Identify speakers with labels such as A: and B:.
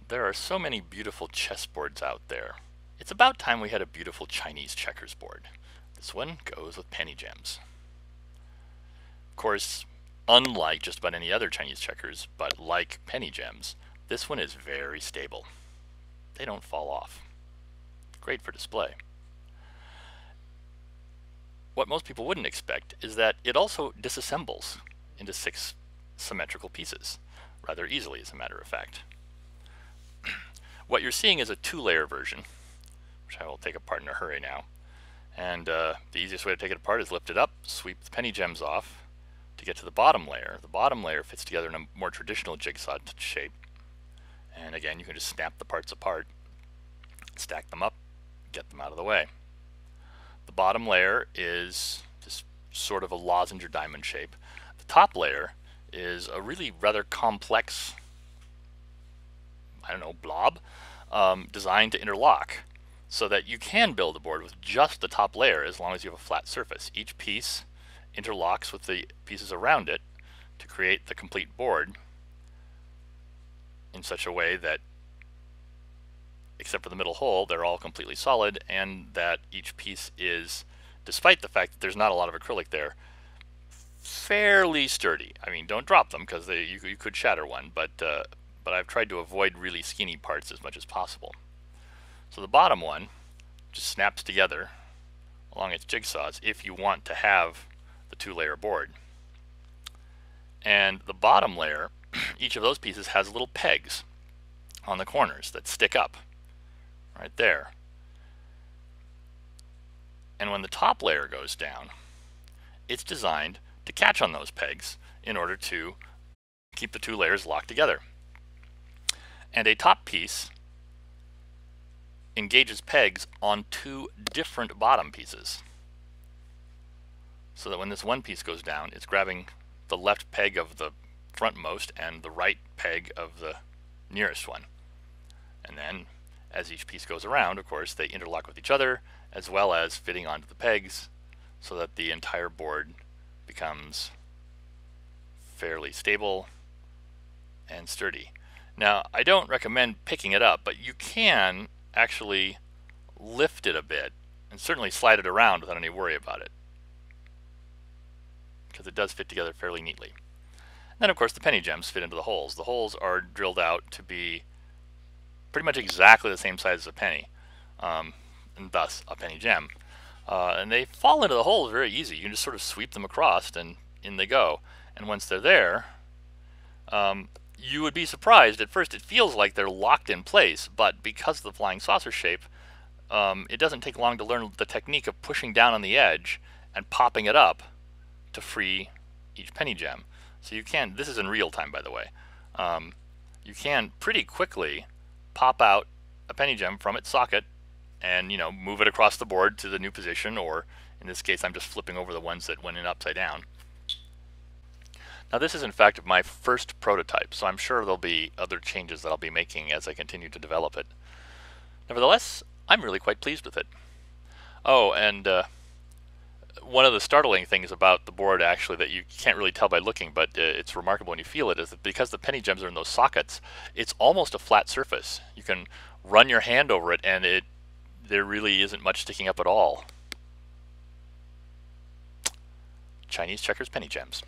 A: There are so many beautiful chessboards out there. It's about time we had a beautiful Chinese checkers board. This one goes with PennyGems. Of course, unlike just about any other Chinese checkers, but like PennyGems, this one is very stable. They don't fall off. Great for display. What most people wouldn't expect is that it also disassembles into 6 symmetrical pieces, rather easily as a matter of fact. What you're seeing is a 2-layer version, which I will take apart in a hurry now. And the easiest way to take it apart is lift it up, sweep the PennyGems off to get to the bottom layer. The bottom layer fits together in a more traditional jigsaw shape. And again, you can just snap the parts apart, stack them up, get them out of the way. The bottom layer is just sort of a lozenge or diamond shape. The top layer is a really rather complex, blob designed to interlock so that you can build a board with just the top layer as long as you have a flat surface. Each piece interlocks with the pieces around it to create the complete board in such a way that, except for the middle hole, they're all completely solid, and that each piece is, despite the fact that there's not a lot of acrylic there, fairly sturdy. I mean, don't drop them because you could shatter one, but I've tried to avoid really skinny parts as much as possible. So the bottom one just snaps together along its jigsaws if you want to have the 2-layer board. And the bottom layer, each of those pieces has little pegs on the corners that stick up right there. And when the top layer goes down, it's designed to catch on those pegs in order to keep the 2 layers locked together. And a top piece engages pegs on 2 different bottom pieces, so that when this one piece goes down, it's grabbing the left peg of the frontmost and the right peg of the nearest one. And then as each piece goes around, of course, they interlock with each other as well as fitting onto the pegs so that the entire board becomes fairly stable and sturdy. Now, I don't recommend picking it up, but you can actually lift it a bit and certainly slide it around without any worry about it, because it does fit together fairly neatly. And then, of course, the PennyGems fit into the holes. The holes are drilled out to be pretty much exactly the same size as a penny, and thus a PennyGem. And they fall into the holes very easy. You can just sort of sweep them across and in they go. And once they're there, you would be surprised. At first it feels like they're locked in place, but because of the flying saucer shape, it doesn't take long to learn the technique of pushing down on the edge and popping it up to free each PennyGem. So you can, this is in real time by the way, you can pretty quickly pop out a PennyGem from its socket and move it across the board to the new position, or in this case I'm just flipping over the ones that went in upside down. Now this is in fact my first prototype, so I'm sure there'll be other changes that I'll be making as I continue to develop it. Nevertheless, I'm really quite pleased with it. Oh, and one of the startling things about the board, actually, that you can't really tell by looking, but it's remarkable when you feel it, is that because the PennyGems are in those sockets, it's almost a flat surface. You can run your hand over it and there really isn't much sticking up at all. Chinese checkers PennyGems.